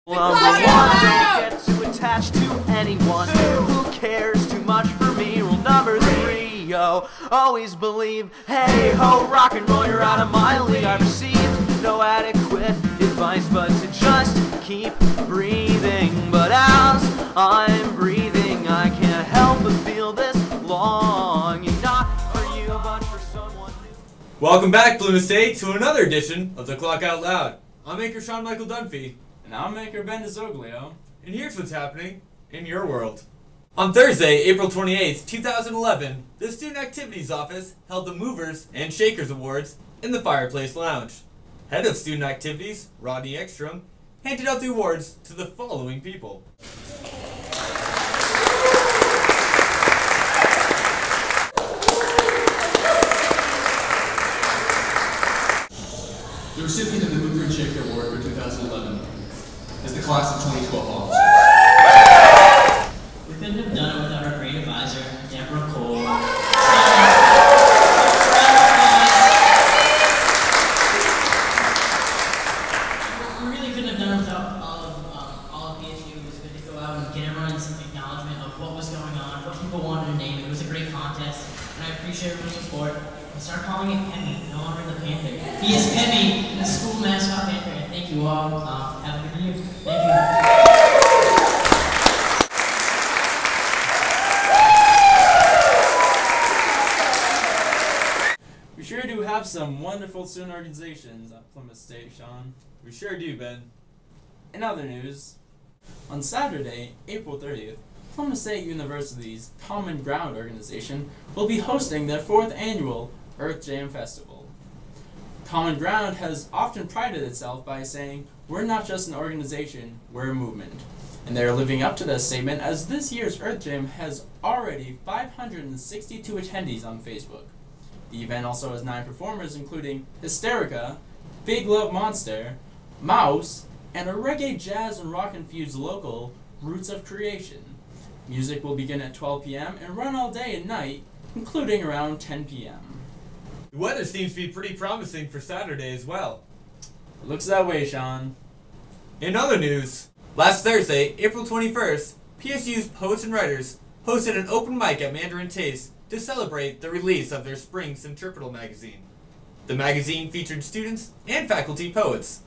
Number one, don't get too attached to anyone who cares too much for me. Rule number 3, yo, always believe. Hey ho, rock and roll, you're out of my league. I've received no adequate advice but to just keep breathing. But as I'm breathing, I can't help but feel this longing, not for you but for someone new. Welcome back, Plymouth State, to another edition of the Clock Out Loud. I'm anchor Sean Michael Dunphy. And I'm anchor Ben DeZoglio. And here's what's happening in your world. On Thursday, April 28th, 2011, the Student Activities Office held the Movers and Shakers Awards in the Fireplace Lounge. Head of Student Activities, Rodney Ekstrom, handed out the awards to the following people. The recipient of the Mover and Shaker Award for 2011 is the class of 2012 officer. We couldn't have done it without our great advisor, Deborah Cole. We really couldn't have done it without all of PSU. It was good to go out and get everyone's acknowledgement of what was going on, what people wanted to name. It was a great contest, and I appreciate everyone's support. And start calling it Pemmy, no longer the Panther. He is Pemmy, the school mascot Panther. And thank you all. Have a good year. Thank you. We sure do have some wonderful student organizations at Plymouth State, Sean. We sure do, Ben. In other news, on Saturday, April 30th, Plymouth State University's Common Ground organization will be hosting their 4th annual Earth Jam Festival. Common Ground has often prided itself by saying, "We're not just an organization, we're a movement." And they are living up to that statement, as this year's Earth Jam has already 562 attendees on Facebook. The event also has 9 performers, including Hysterica, Big Love Monster, Mouse, and a reggae, jazz, and rock-infused local, Roots of Creation. Music will begin at 12 p.m. and run all day and night, including around 10 p.m. The weather seems to be pretty promising for Saturday as well. It looks that way, Sean. In other news, last Thursday, April 21st, PSU's Poets and Writers hosted an open mic at Mandarin Taste to celebrate the release of their spring Centripetal magazine. The magazine featured students and faculty poets.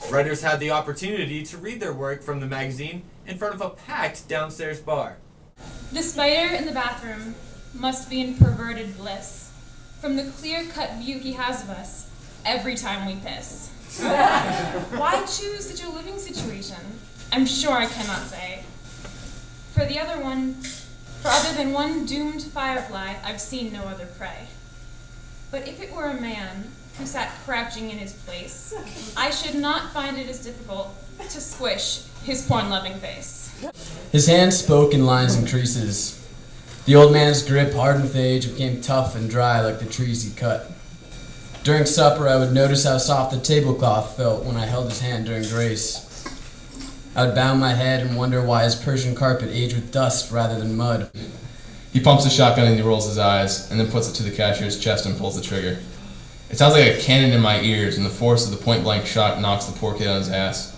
Writers had the opportunity to read their work from the magazine in front of a packed downstairs bar. The spider in the bathroom must be in perverted bliss from the clear-cut view he has of us every time we piss. Why choose such a living situation? I'm sure I cannot say. For other than one doomed firefly, I've seen no other prey. But if it were a man who sat crouching in his place, I should not find it as difficult to squish his porn-loving face. His hands spoke in lines and creases. The old man's grip, hardened with age, became tough and dry like the trees he cut. During supper, I would notice how soft the tablecloth felt when I held his hand during grace. I would bow my head and wonder why his Persian carpet aged with dust rather than mud. He pumps the shotgun and he rolls his eyes, and then puts it to the cashier's chest and pulls the trigger. It sounds like a cannon in my ears, and the force of the point-blank shot knocks the poor kid on his ass.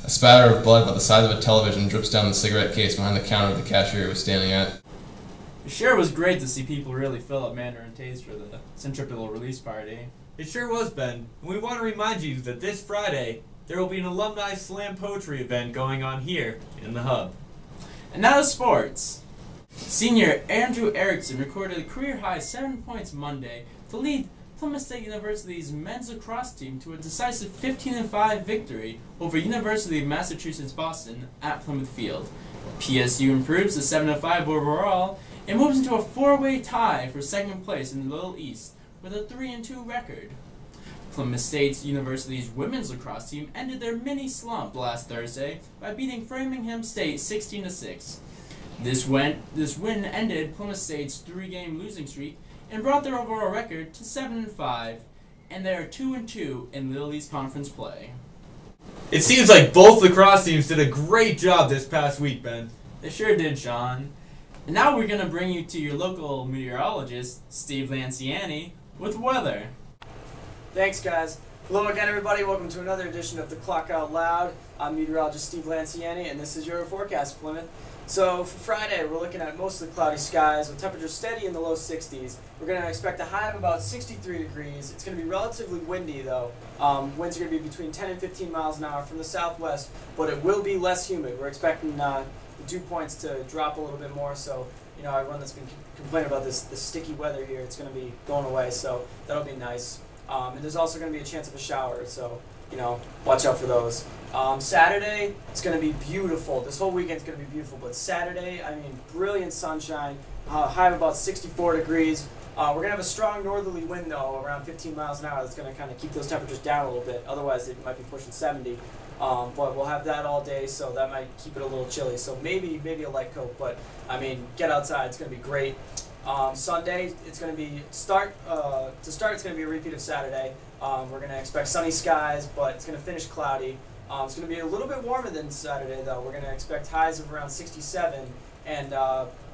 A spatter of blood about the size of a television drips down the cigarette case behind the counter the cashier was standing at. It sure was great to see people really fill up Mandarin Taste for the Centripetal release party. It sure was, Ben. And we want to remind you that this Friday, there will be an alumni slam poetry event going on here in the Hub. And now to sports. Senior Andrew Erickson recorded a career-high 7 points Monday to lead Plymouth State University's men's lacrosse team to a decisive 15-5 victory over University of Massachusetts Boston at Plymouth Field. PSU improves to 7-5 overall and moves into a 4-way tie for second place in the Little East with a 3-2 record. Plymouth State University's women's lacrosse team ended their mini slump last Thursday by beating Framingham State 16-6. This win ended Plymouth State's 3-game losing streak and brought their overall record to 7-5, and they are 2-2 in Little East Conference play. It seems like both lacrosse teams did a great job this past week, Ben. They sure did, Sean. And now we're going to bring you to your local meteorologist, Steve Lanciani, with weather. Thanks, guys. Hello again, everybody. Welcome to another edition of the Clock Out Loud. I'm meteorologist Steve Lanciani, and this is your forecast, Plymouth. So for Friday, we're looking at mostly cloudy skies with temperatures steady in the low 60s. We're going to expect a high of about 63 degrees. It's going to be relatively windy, though. Winds are going to be between 10 and 15 miles an hour from the southwest, but it will be less humid. We're expecting the dew points to drop a little bit more, so you know, everyone that's been complaining about this sticky weather here, it's going to be going away, so that'll be nice. And there's also going to be a chance of a shower, so, you know, watch out for those. Saturday, it's going to be beautiful. This whole weekend's going to be beautiful, but Saturday, I mean, brilliant sunshine, high of about 64 degrees. We're going to have a strong northerly wind, though, around 15 miles an hour. That's going to kind of keep those temperatures down a little bit. Otherwise, it might be pushing 70. But we'll have that all day, so that might keep it a little chilly. So maybe a light coat, but, I mean, get outside. It's going to be great. Sunday, it's going to be it's going to be a repeat of Saturday. We're going to expect sunny skies, but it's going to finish cloudy. It's going to be a little bit warmer than Saturday, though. We're going to expect highs of around 67 and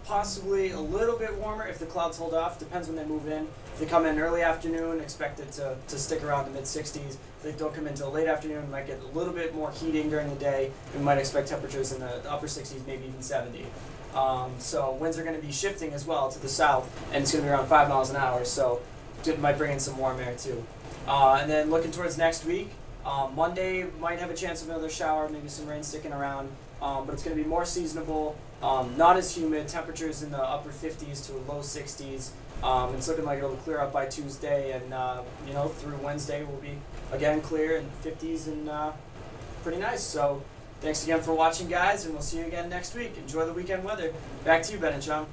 possibly a little bit warmer if the clouds hold off. Depends when they move in. If they come in early afternoon, expect it to stick around the mid-60s. If they don't come in until late afternoon, might get a little bit more heating during the day. We might expect temperatures in the upper 60s, maybe even 70. So winds are going to be shifting as well to the south, and it's going to be around 5 miles an hour, so it might bring in some warm air too. And then looking towards next week, Monday might have a chance of another shower, maybe some rain sticking around, but it's going to be more seasonable, not as humid, temperatures in the upper 50s to low 60s. It's looking like it'll clear up by Tuesday, and you know, through Wednesday will be again clear in 50s and pretty nice. So thanks again for watching, guys, and we'll see you again next week. Enjoy the weekend weather. Back to you, Ben and Chung.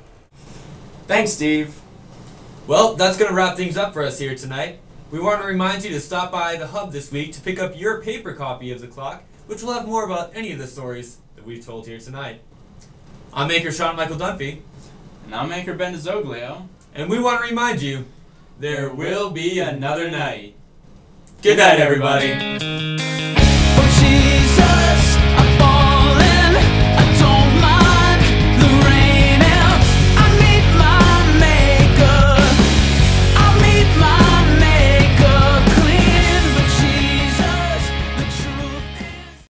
Thanks, Steve. Well, that's going to wrap things up for us here tonight. We want to remind you to stop by the Hub this week to pick up your paper copy of the clock, which will have more about any of the stories that we've told here tonight. I'm Anchor Sean Michael Dunphy. And I'm Anchor Ben DeZoglio. And we want to remind you, there will be another night. Good night, everybody.